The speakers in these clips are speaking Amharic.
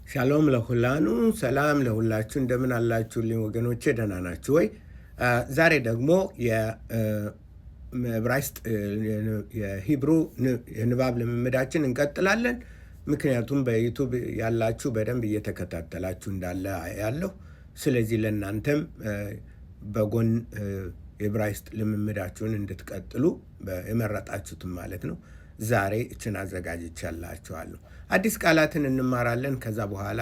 ሻሎም ለሁላኑ ሰላም ለሁላችሁ እንደምን አላችሁልኝ ወገኖቼ ደህና ናችሁ ወይ? ዛሬ ደግሞ የዕብራይስጥ የሂብሩ የንባብ ልምምዳችን እንቀጥላለን። ምክንያቱም በዩቱብ ያላችሁ በደንብ እየተከታተላችሁ እንዳለ ያለሁ። ስለዚህ ለእናንተም በጎን የዕብራይስጥ ልምምዳችሁን እንድትቀጥሉ የመረጣችሁትም ማለት ነው ዛሬ እችን አዘጋጅቻላችኋለሁ። አዲስ ቃላትን እንማራለን። ከዛ በኋላ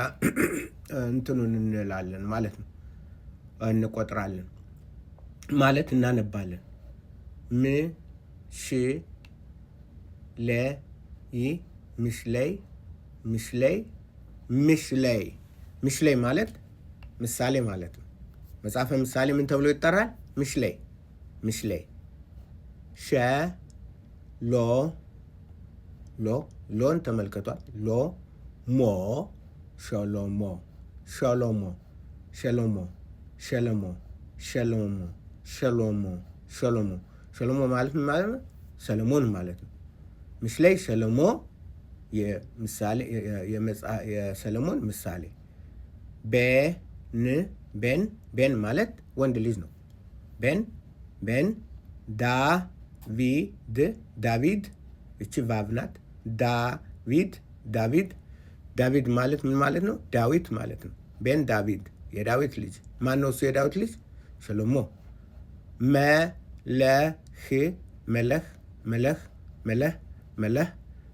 እንትኑን እንላለን ማለት ነው፣ እንቆጥራለን ማለት እናነባለን። ምሽለይ ማለት ምሳሌ ማለት ነው። መጽሐፈ ምሳሌ ምን ተብሎ ይጠራል? ምሽለይ ሎን ተመልከቷል። ሸሎሞ ማለት ምን ማለት ነው? ሰለሞን ማለት ነው። ምሽለይ ሸሎሞ የሰለሞን ምሳሌ። ቤን ማለት ወንድ ልጅ ነው። ቤን ዳቪድ እቺ ቫቭ ናት። ዳቪድ ማለት ምን ማለት ነው? ዳዊት ማለት ነው። ቤን ዳቪድ የዳዊት ልጅ ማን ነው? እሱ የዳዊት ልጅ ሸሎሞ።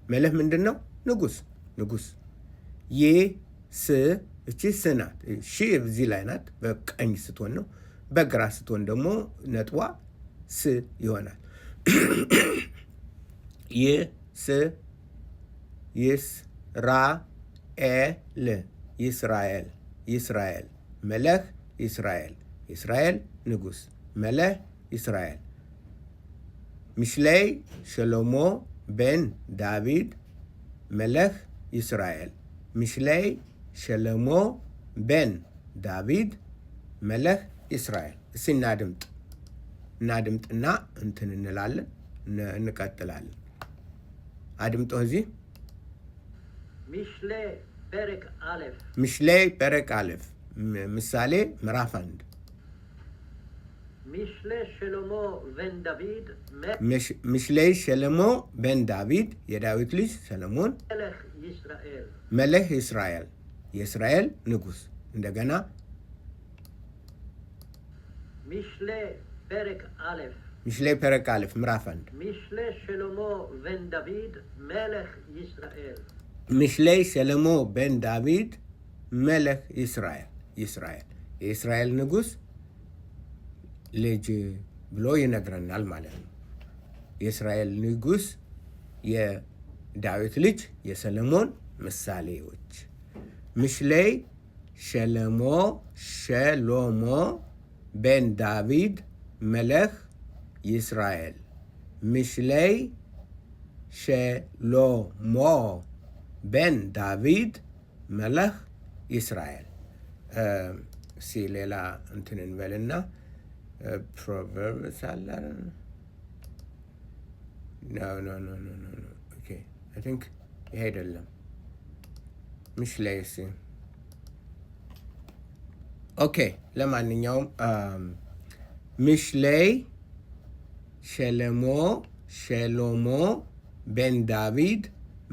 መለህ ምንድን ነው? ንጉስ። እቺ ስ ናት። ሺ እዚህ ላይ ናት። በቀኝ ስትሆን ነው። በግራ ስትሆን ደግሞ ነጥቧ ስ ይሆናል። ይስራኤል መለህ ይስራኤል ንጉስ መለህ ይስራኤል። ምሽለይ ሸሎሞ ቤን ዳቪድ መለህ ይስራኤል። ምሽለይ ሸሎሞ ቤን ዳቪድ መለህ ይስራኤል። እስኪ እናድምጥና እንትን እንላለን፣ እንቀጥላለን። አድምጦ እዚህ ምሽሌ ፐረቅ አለፍ ምሳሌ ምዕራፍ 1 ምሽሌ ሸሎሞ ቤን ዳቪድ የዳዊት ልጅ ሰለሞን መለህ ይስራኤል የእስራኤል ንጉስ። እንደገና ምሽሌ ፐረቅ አለፍ ምዕራፍ 1 ምሽሌ ሸሎሞ ቤን ዳቪድ መለህ ይስራኤል የእስራኤል ንጉስ ልጅ ብሎ ይነግረናል ማለት ነው። የእስራኤል ንጉስ የዳዊት ልጅ የሰለሞን ምሳሌዎች። ምሽሌይ ሸሎሞ ቤን ዳቪድ መለህ ይስራኤል። ምሽሌይ ሸሎሞ ቤን ዳቪድ መለህ ይስራኤል። ሌላ እንትን እንበልና ፕሮቨርብስ አለ። አይ ቲንክ ይሄ አይደለም። ምሽሌይ ኦኬ። ለማንኛውም ምሽሌይ ሸሎሞ ቤን ዳቪድ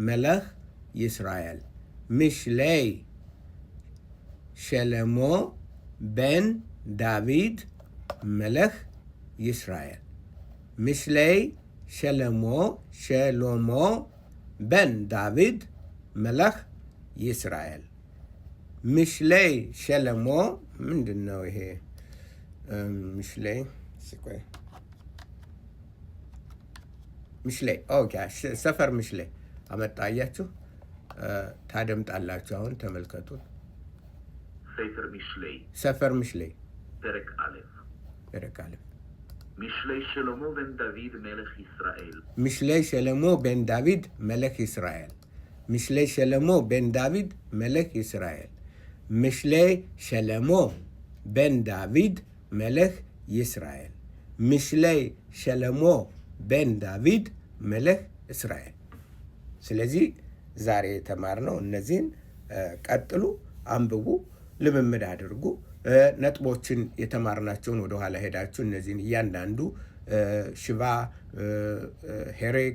መለህ ይስራኤል። ምሽሌይ ሸሎሞ ቤን ዳቪድ መለህ ይስራኤል። ምሽሌይ ሸሎሞ ቤን ዳቪድ መለህ ይስራኤል። ምሽሌይ ሸሎሞ ምንድን ነው ይሄ? ምሽሌይ ኦኬ። ሰፈር ምሽሌይ አመጣያችሁ፣ ታደምጣላችሁ። አሁን ተመልከቱት። ሰፈር ምሽሌይ פרק א'. משלי שלמה בן דוד מלך ישראל. משלי שלמה בן דוד מלך ישראל. משלי שלמה בן דוד מלך ישראל. משלי שלמה בן דוד מלך ישראל. משלי שלמה בן דוד መለህ እስራኤል። ስለዚህ ዛሬ የተማርነው እነዚህን ቀጥሉ፣ አንብቡ፣ ልምምድ አድርጉ። ነጥቦችን የተማርናቸውን ወደኋላ ሄዳችሁ እነዚህን እያንዳንዱ ሽባ፣ ሄሬግ፣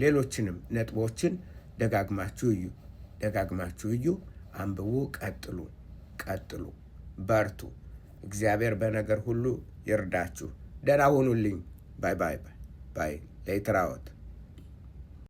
ሌሎችንም ነጥቦችን ደጋግማችሁ እዩ፣ አንብቡ፣ ቀጥሉ፣ በርቱ። እግዚአብሔር በነገር ሁሉ ይርዳችሁ። ደህና ሁኑልኝ። ባይ ሌትራዎት